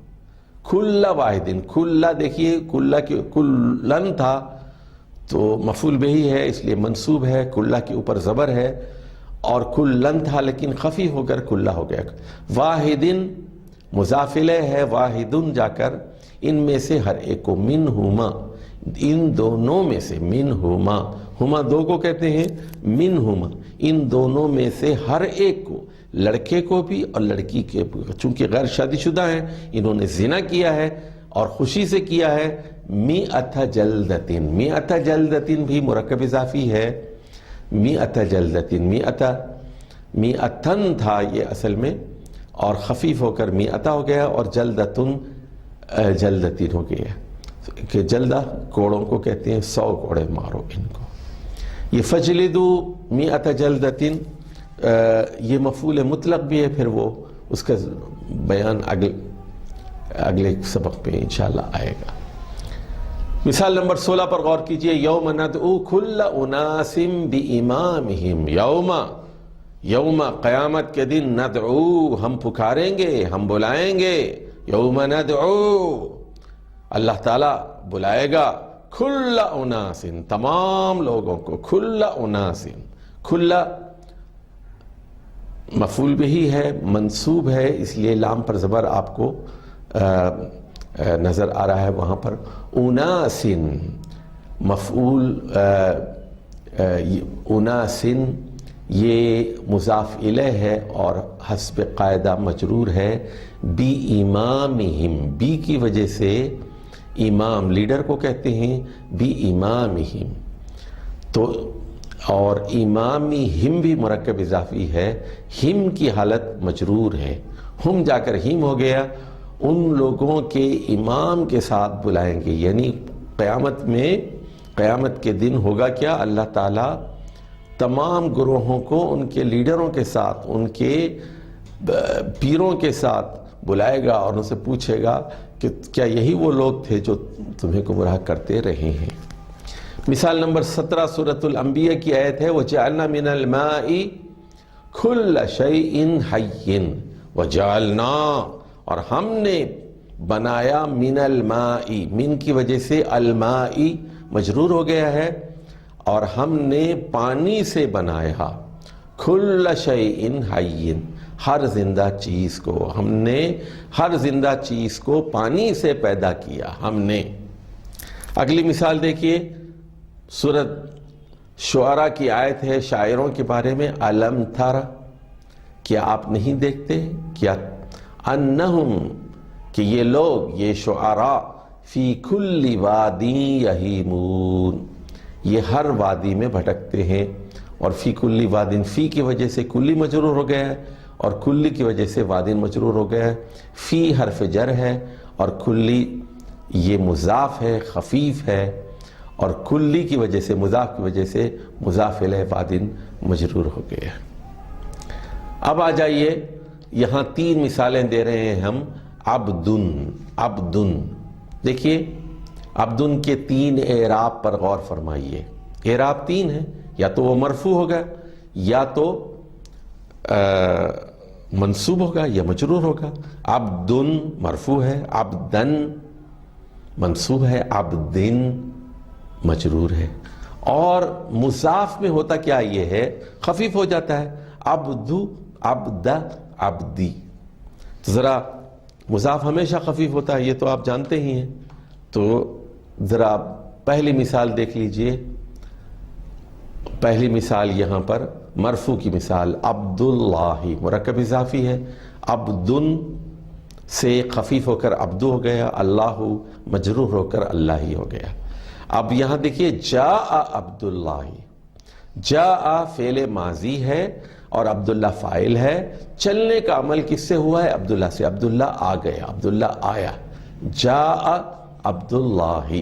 کل واحد، کل دیکھیے کلن تھا تو مفعول بہ ہے اس لیے منصوب ہے، کلہ کے اوپر زبر ہے، اور کلن تھا لیکن خفیف ہو کر کلہ ہو گیا۔ واحدن مضاف الیہ ہے، واحدن جا کر ان میں سے ہر ایک کو، منہما، ان دونوں میں سے، منہما، ہما دو کو کہتے ہیں، منہما، ان دونوں میں سے ہر ایک کو، لڑکے کو بھی اور لڑکی کے بھی، چونکہ غیر شادی شدہ ہیں، انہوں نے زنا کیا ہے اور خوشی سے کیا ہے، مئۃ جلدتن، مئۃ جلدتن بھی مرکب اضافی ہے، مئۃ جلدتن، مئتن تھا یہ اصل میں، اور خفیف ہو کر مئۃ ہو گیا، اور جلدتن جلدتن ہو گیا، کہ جلدہ کوڑوں کو کہتے ہیں، 100 کوڑے مارو ان کو۔ یہ فجلدو مئۃ جلدتن یہ مفعول مطلق بھی ہے، پھر وہ اس کا بیان اگلے سبق پہ انشاءاللہ آئے گا۔ مثال نمبر 16 پر غور کیجئے، یوم ندعو کل اناس بامامہم، یوم قیامت کے دن، ندعو ہم پکاریں گے، ہم بلائیں گے، یوم ندعو اللہ تعالیٰ بلائے گا، کل اناس تمام لوگوں کو، کل اناس، کل مفعول بہ ہے، منصوب ہے، اس لیے لام پر زبر آپ کو نظر آ رہا ہے وہاں پر اناسن مفعول اناسن یہ مضاف الیہ ہے اور حسب قاعدہ مجرور ہے بی امامہم، بی کی وجہ سے امام لیڈر کو کہتے ہیں بی امامہم، تو اور امامہم بھی مرکب اضافی ہے، ہم کی حالت مجرور ہے، ہم جا کر ہم ہو گیا، ان لوگوں کے امام کے ساتھ بلائیں گے، یعنی قیامت کے دن ہوگا کیا، اللہ تعالیٰ تمام گروہوں کو ان کے لیڈروں کے ساتھ، ان کے پیروں کے ساتھ بلائے گا اور ان سے پوچھے گا کہ کیا یہی وہ لوگ تھے جو تمہیں گمراہ کرتے رہے ہیں۔ مثال نمبر 17 سورۃ الانبیاء کی آیت ہے وَجَعَلْنَا مِنَ الْمَاءِ كُلَّ شَيْءٍ حَيٍّ وَجَعَلْنَا، اور ہم نے بنایا من الماء، من کی وجہ سے الماء مجرور ہو گیا ہے، اور ہم نے پانی سے بنایا کل شیء حی، ہر زندہ چیز کو، ہم نے ہر زندہ چیز کو پانی سے پیدا کیا ہم نے۔ اگلی مثال دیکھیے، سورۃ شعراء کی آیت ہے شاعروں کے بارے میں، الم تر، کیا آپ نہیں دیکھتے، کیا انہم، کہ یہ لوگ، یہ شعراء، فی کل وادی یہیمون، یہ ہر وادی میں بھٹکتے ہیں، اور فی کلی وادن، فی کی وجہ سے کلی مجرور ہو گیا ہے اور کلی کی وجہ سے وادن مجرور ہو گیا ہے، فی حرف جر ہے اور کلی یہ مضاف ہے، خفیف ہے، اور کلی کی وجہ سے، مضاف کی وجہ سے مضاف الیہ وادن مجرور ہو گیا ہے۔ اب آ جائیے، یہاں 3 مثالیں دے رہے ہیں ہم، عبدن، عبدن، دیکھیے عبدن کے 3 اعراب پر غور فرمائیے، اعراب 3 ہیں، یا تو وہ مرفوع ہوگا، یا تو منصوب ہوگا، یا مجرور ہوگا۔ عبدن مرفوع ہے، عبدن منصوب ہے، عبدن مجرور ہے، اور مضاف میں ہوتا کیا یہ ہے، خفیف ہو جاتا ہے، عبدو، عبد، عبدی، تو ذرا مضاف ہمیشہ خفیف ہوتا ہے، یہ تو آپ جانتے ہی ہیں۔ تو ذرا پہلی مثال دیکھ لیجئے، پہلی مثال یہاں پر مرفوع کی مثال، عبداللہ مرکب اضافی ہے، عبدن سے خفیف ہو کر عبدو ہو گیا، اللہ مجرور ہو کر اللہ ہی ہو گیا۔ اب یہاں دیکھیے جاء عبداللہ، جاء فعل ماضی ہے اور عبداللہ فاعل ہے، چلنے کا عمل کس سے ہوا ہے، عبداللہ سے، عبداللہ آ گیا، عبداللہ آیا، جاء عبداللہ،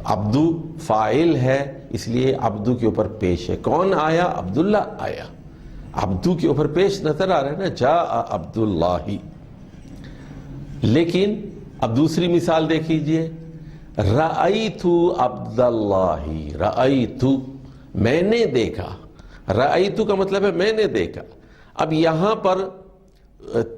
عبدو فاعل ہے اس لیے عبدو کے اوپر پیش ہے، کون آیا، عبداللہ آیا، عبدو کے اوپر پیش نظر آ رہا ہے نا، جاء عبداللہ۔ لیکن اب دوسری مثال دیکھ لیجئے، رأیت عبداللہ، رأیت میں نے دیکھا، رأیت کا مطلب ہے میں نے دیکھا۔ اب یہاں پر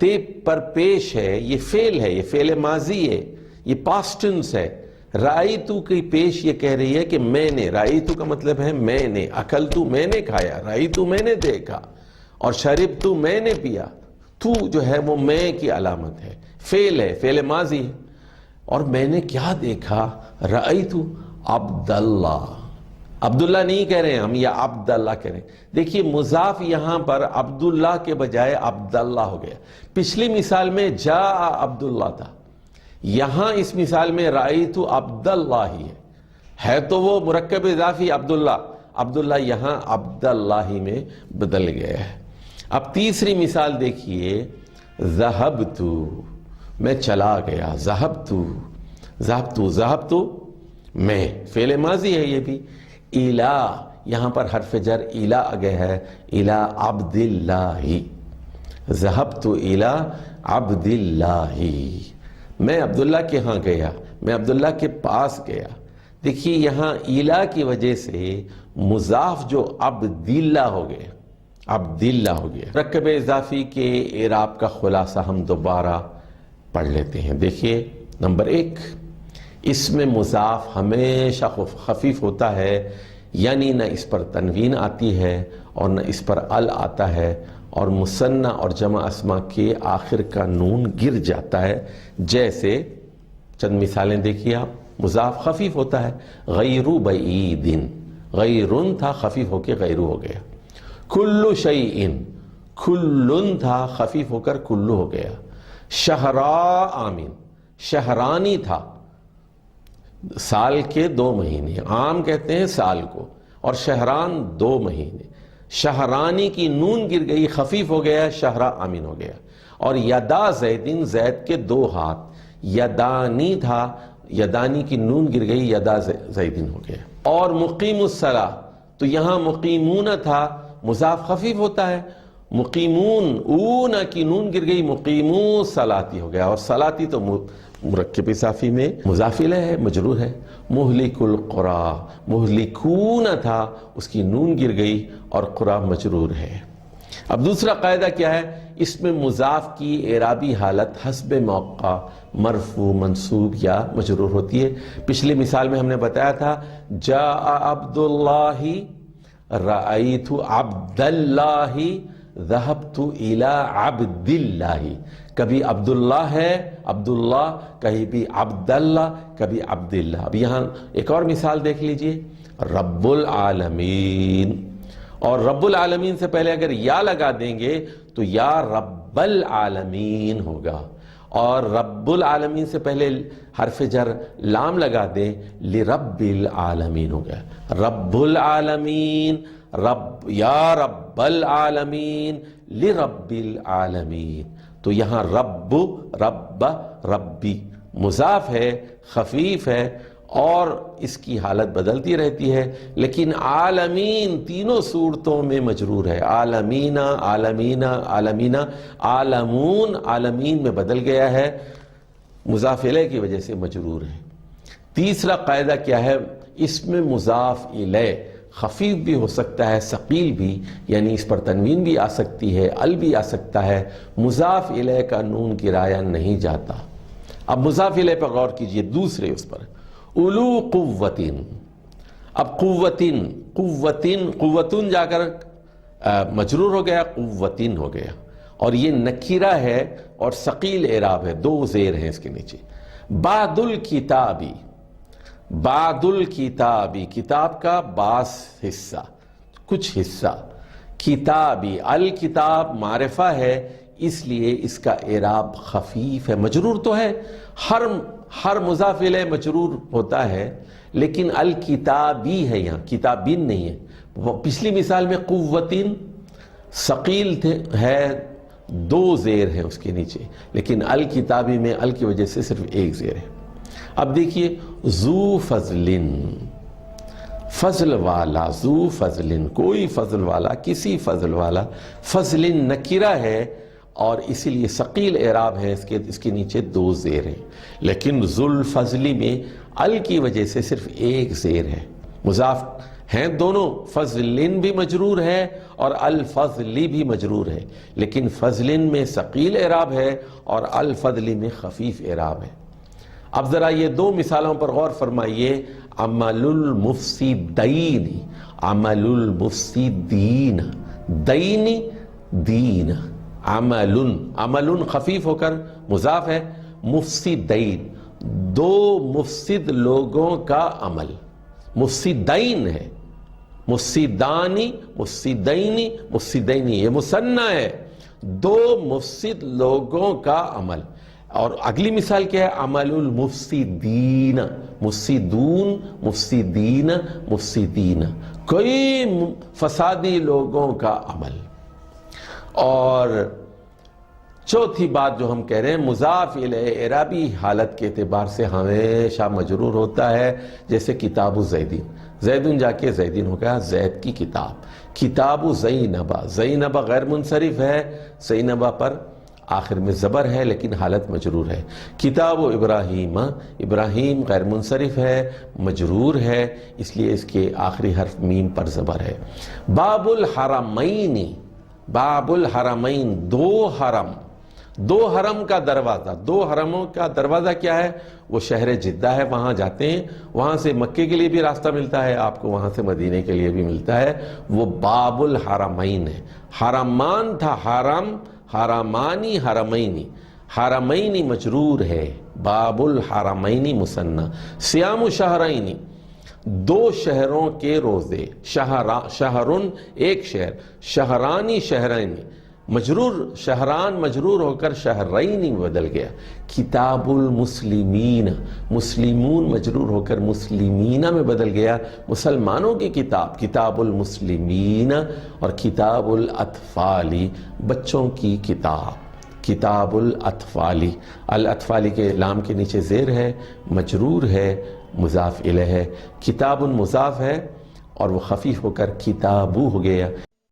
تے پر پیش ہے، یہ فعل ہے، یہ فعل ماضی ہے، یہ پاسٹ ٹینس ہے، رأیتو کی پیش یہ کہہ رہی ہے کہ میں نے، رأیتو کا مطلب ہے میں نے، اکلتو میں نے کھایا، رأیتو میں نے دیکھا، اور شربتو میں نے پیا، تو جو ہے وہ میں کی علامت ہے، فعل ہے، فعل ماضی ہے، اور میں نے کیا دیکھا، رأیتو عبداللہ، عبداللہ نہیں کہہ رہے ہیں ہم، یا عبداللہ کہہ رہے ہیں۔ دیکھیے مضاف یہاں پر عبداللہ کے بجائے عبداللہ ہو گیا، پچھلی مثال میں جاء عبداللہ تھا، یہاں اس مثال میں رأیت عبداللہ ہی ہے تو وہ مرکب اضافی عبداللہ، عبداللہ یہاں عبداللہ میں بدل گیا ہے۔ اب تیسری مثال دیکھیے، ذہبتو، میں چلا گیا، ذہبتو، ذہبتو، ذہبتو میں، فعل ماضی ہے یہ بھی، الہ، یہاں پر حرف جر الہ آ گیا ہے، الہ عبداللہ، ذہبتو الہ عبداللہ، میں عبداللہ کے ہاں گیا، میں عبداللہ کے پاس گیا۔ دیکھیے یہاں الہ کی وجہ سے مضاف جو عبداللہ ہو گیا، عبداللہ ہو گیا۔ مرکب اضافی کے اعراب کا خلاصہ ہم دوبارہ پڑھ لیتے ہیں۔ دیکھیے نمبر 1، اس میں مضاف ہمیشہ خفیف ہوتا ہے، یعنی نہ اس پر تنوین آتی ہے اور نہ اس پر ال آتا ہے، اور مثنیٰ اور جمع اسماء کے آخر کا نون گر جاتا ہے، جیسے چند مثالیں دیکھیے آپ. مضاف خفیف ہوتا ہے. غیر بعید، غیرن تھا خفیف ہو کے غیرو ہو گیا. کل شیئن، کلن تھا خفیف ہو کر کلو ہو گیا. شہرا آمین، شہرانی تھا سال کے 2 مہینے، عام کہتے ہیں سال کو، اور شہران 2 مہینے. شہرانی کی نون گر گئی، خفیف ہو گیا، شہرا آمین ہو گیا. اور یدا زیدن، زید کے 2 ہاتھ. یدانی تھا، یدانی کی نون گر گئی، یدا زیدن ہو گیا. اور مقیم الصلاۃ، تو یہاں مقیمون تھا، مضاف خفیف ہوتا ہے. مقیمون، اون کی نون گر گئی، مقیمون صلاتی ہو گیا. اور صلاتی تو مرکب اضافی میں مضاف الیہ ہے، مجرور ہے. مہلک القریٰ، مہلکون تھا، اس کی نون گر گئی اور قریٰ مجرور ہے. اب دوسرا قاعدہ کیا ہے؟ اس میں مضاف کی اعرابی حالت حسب موقع مرفوع، منصوب یا مجرور ہوتی ہے. پچھلی مثال میں ہم نے بتایا تھا جاء عبد اللہ، رأیت عبد اللہ، ذهبت الى عبد اللہ. کبھی عبداللہ ہے، عبداللہ، کہیں بھی عبداللہ، کبھی عبداللہ. اب یہاں ایک اور مثال دیکھ لیجئے، رب العالمین. اور رب العالمین سے پہلے اگر یا لگا دیں گے تو یا رب العالمین ہوگا. اور رب العالمین سے پہلے حرف جر لام لگا دیں لرب العالمین ہو گیا. رب العالمین، رب، یا رب العالمین لرب العالمین. تو یہاں رب، رب، ربی مضاف ہے، خفیف ہے، اور اس کی حالت بدلتی رہتی ہے. لیکن عالمین تینوں صورتوں میں مجرور ہے. عالمین، عالمین، عالمین، عالمون عالمین میں بدل گیا ہے، مضاف الیہ کی وجہ سے مجرور ہے. تیسرا قاعدہ کیا ہے؟ اس میں مضاف الیہ خفیف بھی ہو سکتا ہے، ثقیل بھی، یعنی اس پر تنوین بھی آ سکتی ہے، ال بھی آ سکتا ہے. مضاف الیہ کا نون گرایا نہیں جاتا. اب مضاف الیہ پر غور کیجئے، دوسرے اس پر اولو قوتن. اب قوتن، قوتن، قوتن جا کر مجرور ہو گیا، قوتن ہو گیا. اور یہ نکیرہ ہے اور ثقیل اعراب ہے، 2 زیر ہیں اس کے نیچے. بعد الکتابی، بعد الکتابی، کتاب کا بعض حصہ، کچھ حصہ. کتابی، الکتاب معرفہ ہے، اس لیے اس کا اعراب خفیف ہے. مجرور تو ہے، ہر مضاف الیہ مجرور ہوتا ہے، لیکن الکتابی ہے، یہاں کتابین نہیں ہے. پچھلی مثال میں قوتن ثقیل ہے، 2 زیر ہے اس کے نیچے، لیکن الکتابی میں ال کی وجہ سے صرف 1 زیر ہے. اب دیکھیے ذو فضلن، فضل والا، ذو فضلن کوئی فضل والا، کسی فضل والا. فضلن نکرہ ہے اور اسی لیے ثقیل اعراب ہے، اس کے نیچے 2 زیر ہیں. لیکن ذو الفضلی میں ال کی وجہ سے صرف 1 زیر ہے. مضاف ہیں دونوں، فضلن بھی مجرور ہے اور الفضلی بھی مجرور ہے، لیکن فضلن میں ثقیل اعراب ہے اور الفضلی میں خفیف اعراب ہے. اب ذرا یہ 2 مثالوں پر غور فرمائیے. عمل المفسدین، عمل المفسدین، دین، دین. عمل، عمل خفیف ہو کر مضاف ہے. مفسدین، 2 مفسد لوگوں کا عمل. مفسدین ہے، مفسدانی، مفسدینی، مفسدینی، یہ مثنیٰ ہے. 2 مفسد لوگوں کا عمل. اور اگلی مثال کیا ہے؟ عمل المفسدین، مفسدون، مفسدین، مفسدین، کئی فسادی لوگوں کا عمل. اور چوتھی بات جو ہم کہہ رہے ہیں، مضاف الیہ اعرابی حالت کے اعتبار سے ہمیشہ مجرور ہوتا ہے. جیسے کتاب زیدین، زیدن جا کے زیدین ہو گیا، زید کی کتاب. کتاب زینبہ، زینبہ غیر منصرف ہے، زینبہ پر آخر میں زبر ہے لیکن حالت مجرور ہے. کتاب ابراہیم، ابراہیم غیر منصرف ہے، مجرور ہے، اس لیے اس کے آخری حرف میم پر زبر ہے. باب الحرمین، باب الحرمین، 2 حرم، 2 حرم کا دروازہ. 2 حرموں کا دروازہ کیا ہے؟ وہ شہر جدہ ہے، وہاں جاتے ہیں، وہاں سے مکے کے لیے بھی راستہ ملتا ہے آپ کو، وہاں سے مدینے کے لیے بھی ملتا ہے. وہ باب الحرمین ہے. حرمان تھا حرم، حرمانی، حرمینی. حرمینی مجرور ہے، باب الحرمینی مثنی، صیام شہرینی، 2 شہروں کے روزے، شہرن ایک شہر، شہرانی شہرینی، مجرور شہران مجرور ہو کر شہرینی بدل گیا۔ کتاب المسلمین، مسلمون مجرور ہو کر مسلمینہ میں بدل گیا، مسلمانوں کی کتاب، کتاب المسلمین، اور کتاب الاطفالی، بچوں کی کتاب، کتاب الاطفالی، الاطفالی کے لام کے نیچے زیر ہے، مجرور ہے، مضاف الیہ ہے، کتاب مضاف ہے اور وہ خفیف ہو کر کتابو ہو گیا،